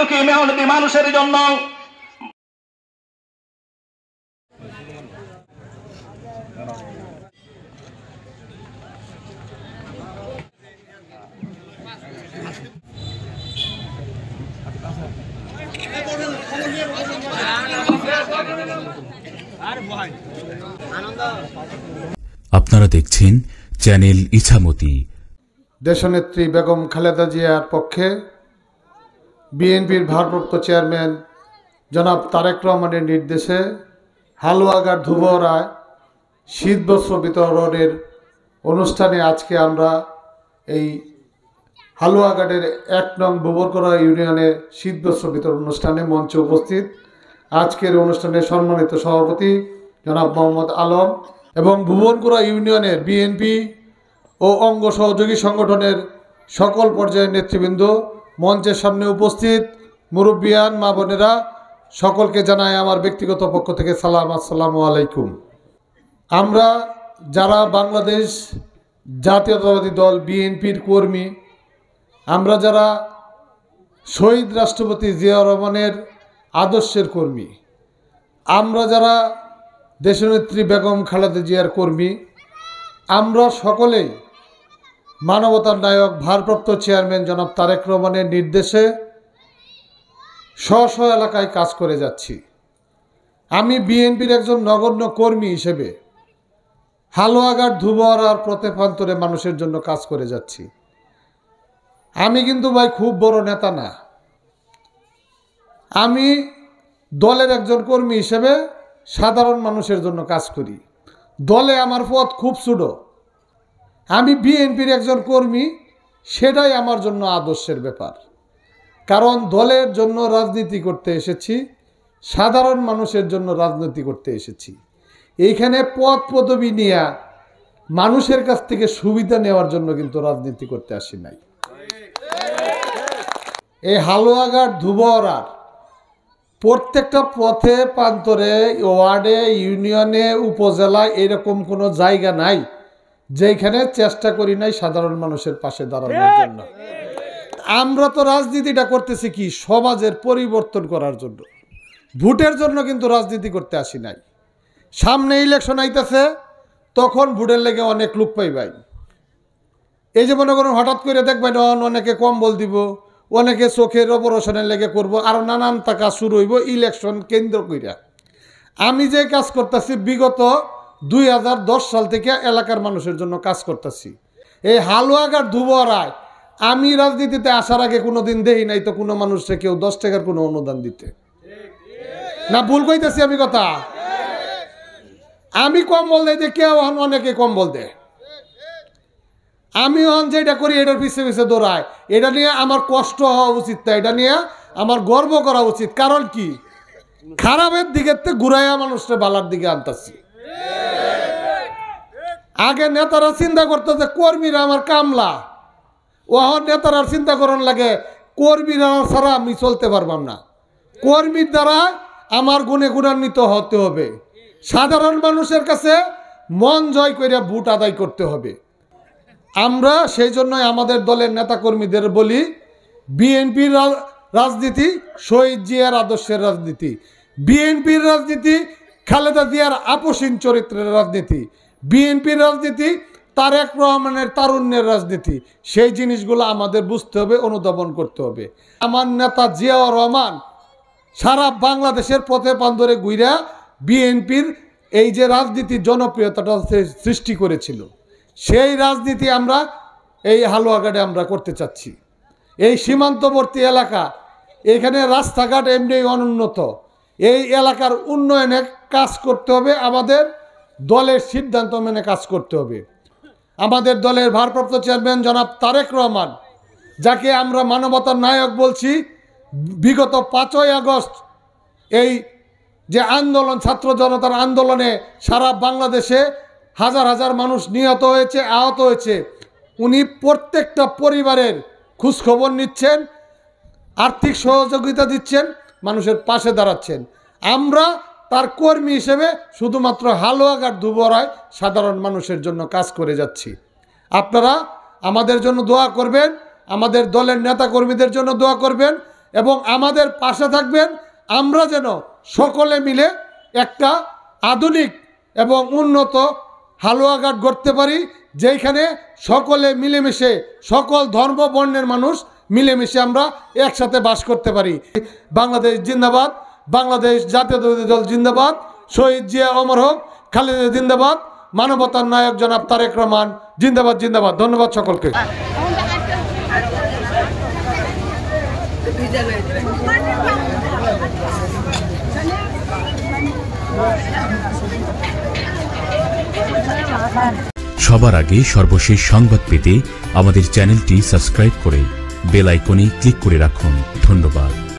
দুঃখী মেহনতি মানুষের জন্য। আপনারা দেখছেন চ্যানেল ইছামতি। দেশনেত্রী বেগম খালেদা জিয়ার পক্ষে বিএনপির ভারপ্রাপ্ত চেয়ারম্যান জনাব তারেক রহমানের নির্দেশে হালুয়াঘাট ধুবরায় শীতবস্ত্র বিতরণের অনুষ্ঠানে আজকে আমরা এই হালুয়াঘাটের ১ নং বুবরকরা ইউনিয়নের শীতবস্ত্র বিতরণ অনুষ্ঠানে মঞ্চে উপস্থিত আজকের অনুষ্ঠানে সম্মানিত সভাপতি জনাব মোহাম্মদ আলম এবং ভুবনকুড়া ইউনিয়নের বিএনপি ও অঙ্গ সহযোগী সংগঠনের সকল পর্যায়ের নেতৃবৃন্দ, মঞ্চের সামনে উপস্থিত মুরব্বিয়ান মা বোনেরা, সকলকে জানাই আমার ব্যক্তিগত পক্ষ থেকে সালাম, আসসালামু আলাইকুম। আমরা যারা বাংলাদেশ জাতীয়তাবাদী দল বিএনপির কর্মী, আমরা যারা শহীদ রাষ্ট্রপতি জিয়াউর রহমানের আদর্শের কর্মী, আমরা যারা দেশনেত্রী বেগম খালেদা জিয়ার কর্মী, আমরা সকলেই মানবতার নায়ক ভারপ্রাপ্ত চেয়ারম্যান জনাব তারেক রহমানের নির্দেশে স্ব এলাকায় কাজ করে যাচ্ছি। আমি বিএনপির একজন নগণ্য কর্মী হিসেবে হালুয়াঘাট ধুবরার প্রত্যেকান্তরে মানুষের জন্য কাজ করে যাচ্ছি। আমি কিন্তু ভাই খুব বড় নেতা না, আমি দলের একজন কর্মী হিসেবে সাধারণ মানুষের জন্য কাজ করি। দলে আমার পদ খুব ছোট, আমি বিএনপির একজন কর্মী, সেটাই আমার জন্য আদর্শের ব্যাপার। কারণ দলের জন্য রাজনীতি করতে এসেছি, সাধারণ মানুষের জন্য রাজনীতি করতে এসেছি। এইখানে পদ পদবি নিয়ে মানুষের কাছ থেকে সুবিধা নেওয়ার জন্য কিন্তু রাজনীতি করতে আসি নাই। এই হালুয়াঘাট ধুবরার প্রত্যেকটা পথে প্রান্তরে, ওয়ার্ডে, ইউনিয়নে, উপজেলায় এরকম কোনো জায়গা নাই যেখানে চেষ্টা করি নাই সাধারণ মানুষের পাশে দাঁড়ানোর জন্য। আমরা তো রাজনীতিটা করতেছি কি সমাজের পরিবর্তন করার জন্য, ভোটের জন্য কিন্তু রাজনীতি করতে আসি নাই। সামনে ইলেকশন আইতেছে, তখন ভোটের লেগে অনেক লোক পাইবাই। এই যে মনে করুন হঠাৎ করে দেখবেন অনেকে কম্বল দিব, অনেকে চোখের অপারেশনের লেগে করব, আর নানান টাকা শুরু হইব ইলেকশন কেন্দ্র কইরা। আমি যে কাজ করতেছি বিগত 2010 সাল থেকে এলাকার মানুষের জন্য কাজ করতেছি। এই হালুয়াঘাট ধুবরায় আমি রাজনীতিতে আসার আগে কোনোদিন দেখি নাই তো কোনো মানুষকে কেউ 10 টাকার কোনো অনুদান দিতে। না ভুল কইতেছি আমি কথা? আমি কম্বল দেই যে কেউ অনেকে কম্বল দেয়, আমি যেটা করি এটার পিছে পিছে দৌড়ায়। এটা নিয়ে আমার কষ্ট হওয়া উচিত না, এটা নিয়ে আমার গর্ব করা উচিত। কারণ কি, খারাপের দিকে ঘুরাইয়া মানুষটা ভালোর দিকে আনতেছি। আগে নেতারা চিন্তা করতো যে কর্মীরা আমার কামলা, ও নেতারা চিন্তা করন লাগে কর্মীরা ছাড়া আমি চলতে পারবাম না, কর্মীর দ্বারা আমার গুণে গুণান্বিত হতে হবে, সাধারণ মানুষের কাছে মন জয় করে ভোট আদায় করতে হবে। আমরা সেই জন্যই আমাদের দলের নেতাকর্মীদের বলি, বিএনপির রাজনীতি শহীদ জিয়ার আদর্শের রাজনীতি, বিএনপির রাজনীতি খালেদা জিয়ার আপসীন চরিত্রের রাজনীতি, বিএনপির রাজনীতি তারেক রহমানের তারুণ্যের রাজনীতি। সেই জিনিসগুলো আমাদের বুঝতে হবে, অনুধাবন করতে হবে। আমার নেতা জিয়াউর রহমান সারা বাংলাদেশের পথে প্রান্তরে ঘুরে বিএনপির এই যে রাজনীতির জনপ্রিয়তাটা সৃষ্টি করেছিল, সেই রাজনীতি আমরা এই হালুয়াঘাটে আমরা করতে চাচ্ছি। এই সীমান্তবর্তী এলাকা, এখানে রাস্তাঘাট এমনি অনুন্নত, এই এলাকার উন্নয়নে কাজ করতে হবে, আমাদের দলের সিদ্ধান্ত মেনে কাজ করতে হবে। আমাদের দলের ভারপ্রাপ্ত চেয়ারম্যান জনাব তারেক রহমান, যাকে আমরা মানবতার নায়ক বলছি, বিগত 5ই আগস্ট এই যে আন্দোলন, ছাত্র জনতার আন্দোলনে সারা বাংলাদেশে হাজার হাজার মানুষ নিহত হয়েছে, আহত হয়েছে, উনি প্রত্যেকটা পরিবারের খোঁজখবর নিচ্ছেন, আর্থিক সহযোগিতা দিচ্ছেন, মানুষের পাশে দাঁড়াচ্ছেন। আমরা তার কর্মী হিসেবে শুধুমাত্র হালুয়াঘাট ধুবরায় সাধারণ মানুষের জন্য কাজ করে যাচ্ছি। আপনারা আমাদের জন্য দোয়া করবেন, আমাদের দলের নেতা কর্মীদের জন্য দোয়া করবেন, এবং আমাদের পাশে থাকবেন। আমরা যেন সকলে মিলে একটা আধুনিক এবং উন্নত হালুয়াঘাট গড়তে পারি, যেখানে সকলে মিলেমিশে সকল ধর্ম বর্ণের মানুষ মিলেমিশে আমরা একসাথে বাস করতে পারি। বাংলাদেশ জিন্দাবাদ, বাংলাদেশ জাতীয়তাবাদী দল জিন্দাবাদ, শহীদ জিয়া অমর হোক, খালেদা জিন্দাবাদ, মানবতার নায়ক জনাব তারেক রহমান জিন্দাবাদ জিন্দাবাদ। ধন্যবাদ সকলকে। সবার আগে সর্বশেষ সংবাদ পেতে আমাদের চ্যানেলটি সাবস্ক্রাইব করে বেল আইকনে ক্লিক করে রাখুন। ধন্যবাদ।